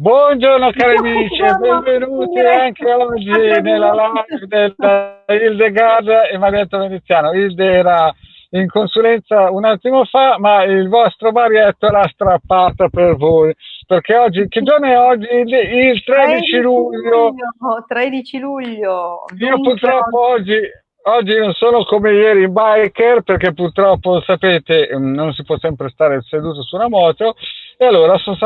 Buongiorno cari amici e Buongiorno, in benvenuti diretta anche a oggi nella live trasmissione. della Hildegard e Marietta Veneziano. Hilde era in consulenza un attimo fa, ma il vostro Marietto l'ha strappata per voi. Perché oggi, che giorno è oggi? Il 13 13 luglio. luglio, 13 luglio, Io dunque purtroppo oggi non sono come ieri in biker perché purtroppo sapete non si può sempre stare seduto su una moto e allora sono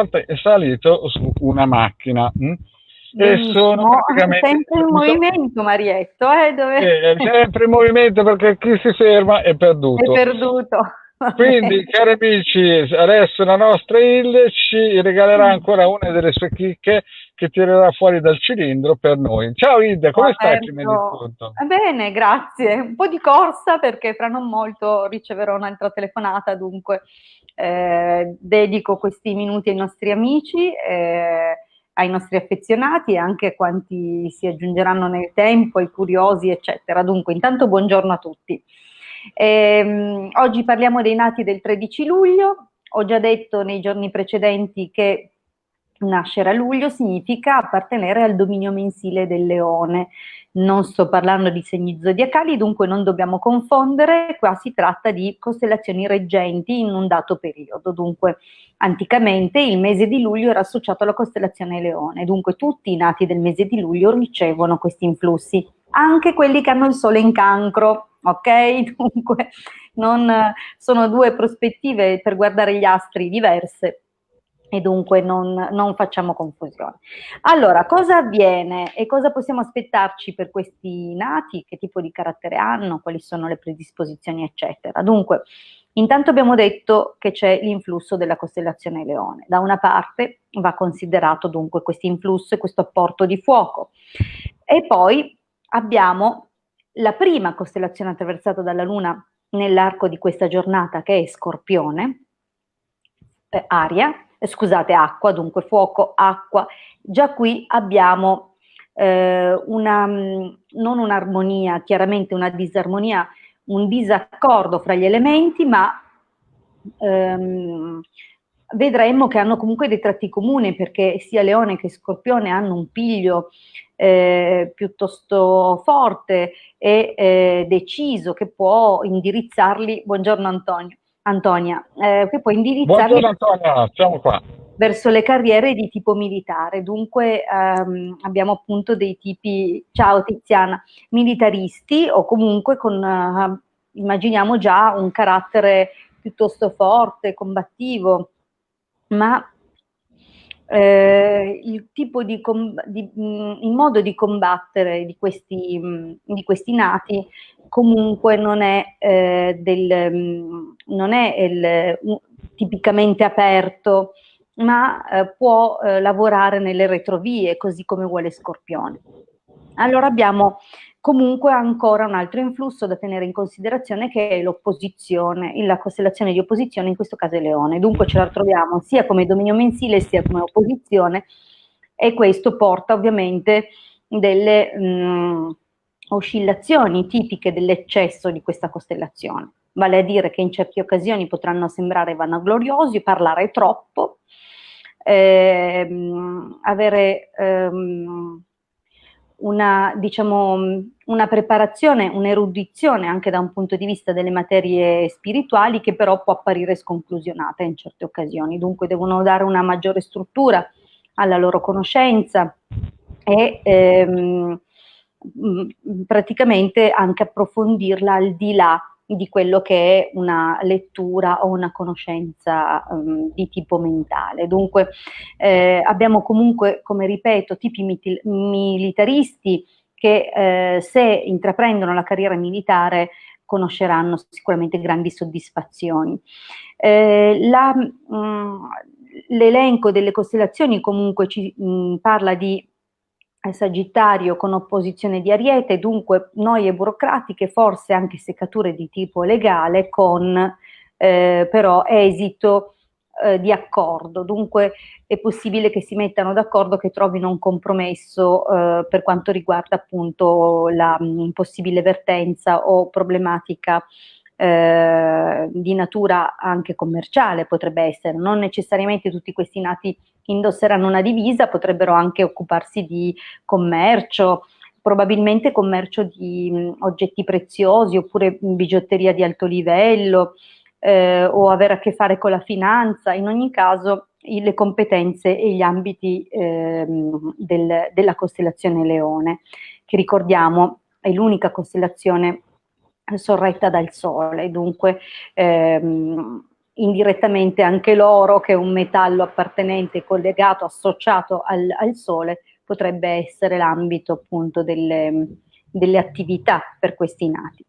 salito su una macchina e sono benissimo, praticamente sempre in movimento Marietto, dove è sempre in movimento perché chi si ferma è hai perduto. perduto? Va Quindi, bene. cari amici, adesso la nostra Hilde ci regalerà ancora una delle sue chicche che tirerà fuori dal cilindro per noi. Ciao Hilde, Ho come stai prima di aperto. tutto? Bene, grazie. Un po' di corsa perché fra non molto riceverò un'altra telefonata, dunque dedico questi minuti ai nostri amici, ai nostri affezionati e anche a quanti si aggiungeranno nel tempo, ai curiosi, eccetera. Dunque, intanto buongiorno a tutti. Oggi parliamo dei nati del 13 luglio. Ho già detto nei giorni precedenti che nascere a luglio significa appartenere al dominio mensile del leone. Non sto parlando di segni zodiacali, dunque non dobbiamo confondere, qua si tratta di costellazioni reggenti in un dato periodo. Dunque, anticamente il mese di luglio era associato alla costellazione Leone, dunque tutti i nati del mese di luglio ricevono questi influssi, anche quelli che hanno il sole in cancro, ok? Dunque, non, sono due prospettive per guardare gli astri diverse e dunque non facciamo confusione. Allora, cosa avviene e cosa possiamo aspettarci per questi nati? Che tipo di carattere hanno? Quali sono le predisposizioni, eccetera? Dunque, intanto abbiamo detto che c'è l'influsso della costellazione Leone. Da una parte va considerato dunque questo influsso e questo apporto di fuoco. E poi abbiamo la prima costellazione attraversata dalla Luna nell'arco di questa giornata, che è Scorpione, scusate, acqua, dunque fuoco, acqua. Già qui abbiamo non un'armonia, chiaramente una disarmonia, un disaccordo fra gli elementi, ma ehm, vedremo che hanno comunque dei tratti comuni perché sia Leone che Scorpione hanno un piglio piuttosto forte e deciso che può indirizzarli. Buongiorno Antonia, che può indirizzarli Buongiorno Antonia, siamo qua. verso le carriere di tipo militare. Dunque abbiamo appunto dei tipi, ciao Tiziana, militaristi o comunque con, immaginiamo già un carattere piuttosto forte, combattivo, ma il tipo il modo di combattere di questi nati comunque non è tipicamente aperto, ma può lavorare nelle retrovie, così come vuole Scorpione. Allora abbiamo comunque ancora un altro influsso da tenere in considerazione che è l'opposizione, la costellazione di opposizione, in questo caso è Leone. Dunque ce la troviamo sia come dominio mensile sia come opposizione e questo porta ovviamente delle oscillazioni tipiche dell'eccesso di questa costellazione. Vale a dire che in certe occasioni potranno sembrare vanagloriosi, parlare troppo, avere diciamo, una preparazione, un'erudizione anche da un punto di vista delle materie spirituali che però può apparire sconclusionata in certe occasioni. Dunque devono dare una maggiore struttura alla loro conoscenza e praticamente anche approfondirla al di là di quello che è una lettura o una conoscenza di tipo mentale. Dunque abbiamo comunque, come ripeto, tipi militaristi che se intraprendono la carriera militare conosceranno sicuramente grandi soddisfazioni. L'elenco delle costellazioni comunque ci parla di Sagittario con opposizione di Ariete, dunque noie burocratiche, forse anche seccature di tipo legale, con però esito di accordo. Dunque è possibile che si mettano d'accordo, che trovino un compromesso per quanto riguarda appunto la possibile vertenza o problematica di natura anche commerciale, potrebbe essere. Non necessariamente tutti questi nati indosseranno una divisa, potrebbero anche occuparsi di commercio, probabilmente commercio di oggetti preziosi oppure bigiotteria di alto livello, o avere a che fare con la finanza. In ogni caso le competenze e gli ambiti della costellazione Leone, che ricordiamo è l'unica costellazione sorretta dal Sole, dunque indirettamente anche l'oro, che è un metallo appartenente, collegato, associato al Sole, potrebbe essere l'ambito appunto delle attività per questi nati.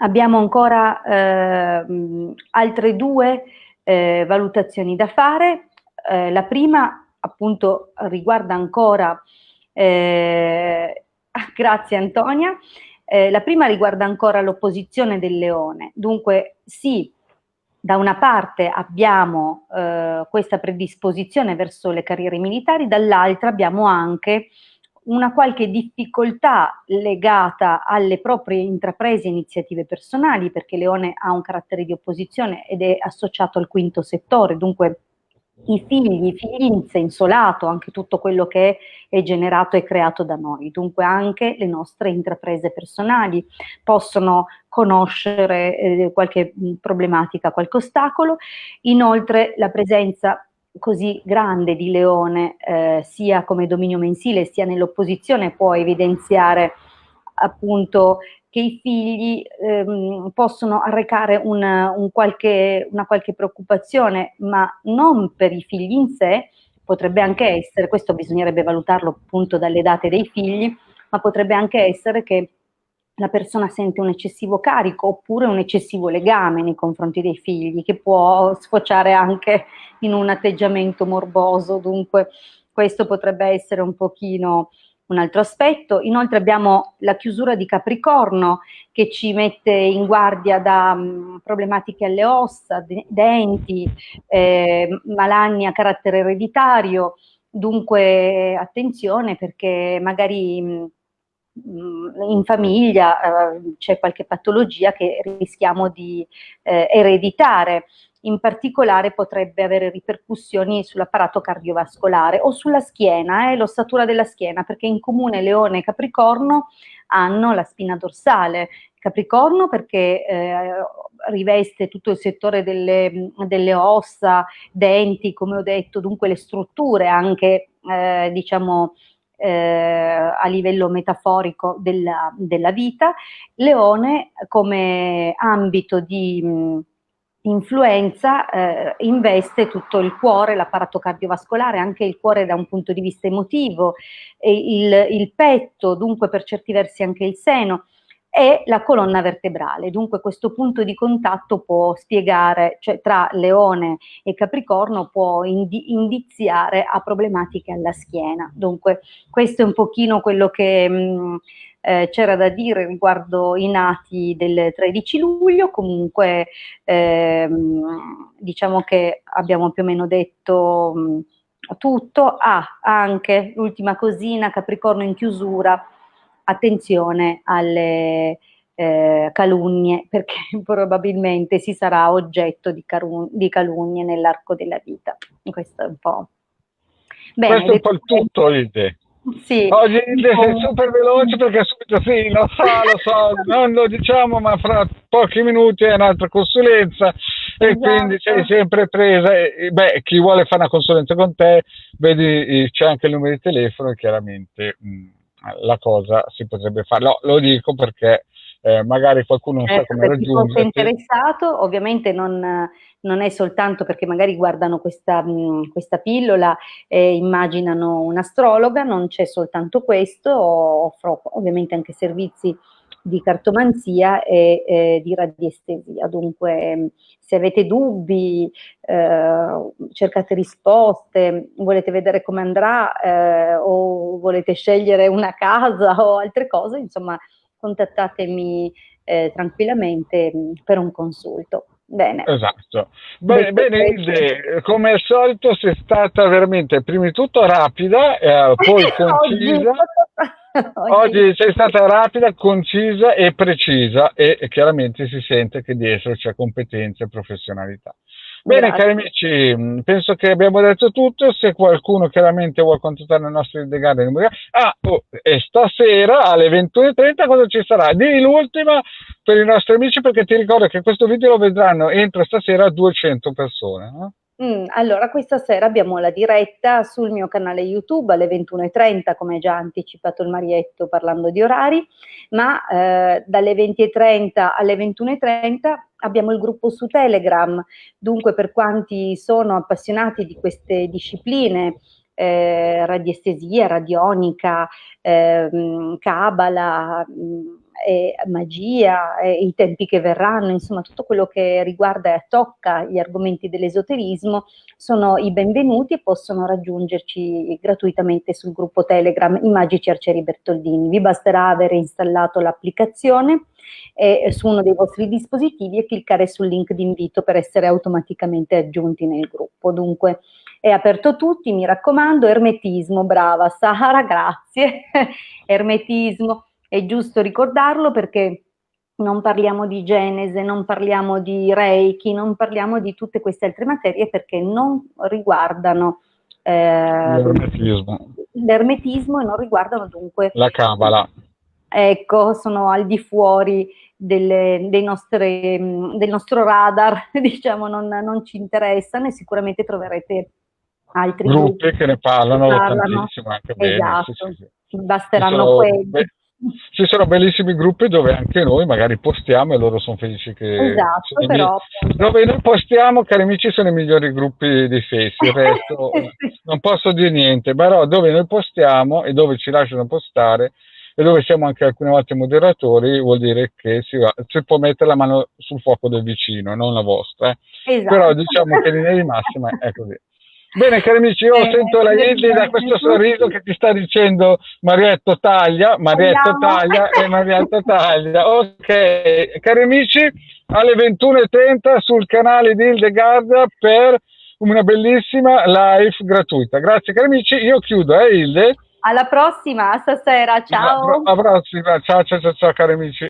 Abbiamo ancora altre due valutazioni da fare. La prima appunto riguarda ancora, grazie Antonia, la prima riguarda ancora l'opposizione del Leone. Dunque sì, da una parte abbiamo questa predisposizione verso le carriere militari, dall'altra abbiamo anche una qualche difficoltà legata alle proprie intraprese iniziative personali, perché Leone ha un carattere di opposizione ed è associato al quinto settore, dunque i figli in sensolato, anche tutto quello che è generato e creato da noi, dunque anche le nostre intraprese personali possono conoscere qualche problematica, qualche ostacolo. Inoltre la presenza così grande di Leone, sia come dominio mensile sia nell'opposizione, può evidenziare appunto che i figli possono arrecare una qualche preoccupazione, ma non per i figli in sé. Potrebbe anche essere, questo bisognerebbe valutarlo appunto dalle date dei figli, ma potrebbe anche essere che la persona sente un eccessivo carico oppure un eccessivo legame nei confronti dei figli, che può sfociare anche in un atteggiamento morboso, dunque questo potrebbe essere un pochino un altro aspetto. Inoltre abbiamo la chiusura di Capricorno, che ci mette in guardia da problematiche alle ossa, denti, malanni a carattere ereditario, dunque attenzione, perché magari in famiglia c'è qualche patologia che rischiamo di ereditare. In particolare potrebbe avere ripercussioni sull'apparato cardiovascolare o sulla schiena, l'ossatura della schiena, perché in comune Leone e Capricorno hanno la spina dorsale. Capricorno perché riveste tutto il settore delle ossa, denti, come ho detto, dunque le strutture anche diciamo a livello metaforico della vita. Leone come ambito di influenza investe tutto il cuore, l'apparato cardiovascolare, anche il cuore da un punto di vista emotivo, il petto, dunque per certi versi anche il seno, e la colonna vertebrale. Dunque questo punto di contatto può spiegare, cioè tra Leone e Capricorno può indiziare a problematiche alla schiena. Dunque questo è un pochino quello che c'era da dire riguardo i nati del 13 luglio. Comunque diciamo che abbiamo più o meno detto tutto. Anche l'ultima cosina, Capricorno in chiusura, attenzione alle calunnie, perché probabilmente si sarà oggetto di calunnie nell'arco della vita. Questo è un po'. Bene, questo è un po' il tutto, Ide. Sì. Oggi sei super veloce perché subito sì, lo so, non lo diciamo, ma fra pochi minuti è un'altra consulenza, e quindi sei sempre presa. Beh, chi vuole fare una consulenza con te, vedi, c'è anche il numero di telefono e chiaramente la cosa si potrebbe fare. No, lo dico perché magari qualcuno non sa come raggiungere. Chi è interessato, ovviamente non è soltanto perché magari guardano questa pillola e immaginano un'astrologa, non c'è soltanto questo, offro ovviamente anche servizi di cartomanzia e di radiestesia. Dunque se avete dubbi, cercate risposte, volete vedere come andrà, o volete scegliere una casa o altre cose, insomma contattatemi tranquillamente per un consulto. Bene. Esatto. Bene, Ide, come al solito sei stata veramente, prima di tutto rapida, poi concisa. Oggi sei stata rapida, concisa e precisa, e chiaramente si sente che dietro c'è competenza e professionalità. Bene, cari Grazie. amici, penso che abbiamo detto tutto. Se qualcuno chiaramente vuole contattare il nostro The Garden, e stasera alle 21:30 cosa ci sarà? Di l'ultima per i nostri amici, perché ti ricordo che questo video lo vedranno entro stasera 200 persone. No? Allora, questa sera abbiamo la diretta sul mio canale YouTube alle 21:30, come già anticipato il Marietto parlando di orari, ma dalle 20:30 alle 21:30 abbiamo il gruppo su Telegram. Dunque, per quanti sono appassionati di queste discipline, radiestesia, radionica, cabala, magia, i tempi che verranno, insomma tutto quello che riguarda e tocca gli argomenti dell'esoterismo, sono i benvenuti e possono raggiungerci gratuitamente sul gruppo Telegram I Magici Arcieri Bertoldini. Vi basterà avere installato l'applicazione su uno dei vostri dispositivi e cliccare sul link di invito per essere automaticamente aggiunti nel gruppo. Dunque è aperto a tutti, mi raccomando. Ermetismo, brava Sara, grazie. Ermetismo, è giusto ricordarlo, perché non parliamo di genese, non parliamo di reiki, non parliamo di tutte queste altre materie, perché non riguardano l'ermetismo e non riguardano dunque la cabala. Ecco, sono al di fuori del nostro radar, diciamo, non ci interessano, e sicuramente troverete altri Gruppi che ne parlano parlano. tantissimo, anche bene. Esatto, Sì. basteranno quelli. Ci sono bellissimi gruppi dove anche noi magari postiamo e loro sono felici che... Esatto, però... Dove noi postiamo, cari amici, sono i migliori gruppi di Face, il resto non posso dire niente, però dove noi postiamo e dove ci lasciano postare e dove siamo anche alcune volte moderatori, vuol dire che si può mettere la mano sul fuoco del vicino, non la vostra. Esatto. Però diciamo che in linea di massima è così. Bene, cari amici, io sento la Ildi da questo sorriso che ti sta dicendo Marietto taglia e Marietto taglia. Ok, cari amici, alle 21:30 sul canale di Hildegarda per una bellissima live gratuita. Grazie cari amici, io chiudo, Hilde? Alla prossima, stasera, ciao! Alla prossima, ciao cari amici.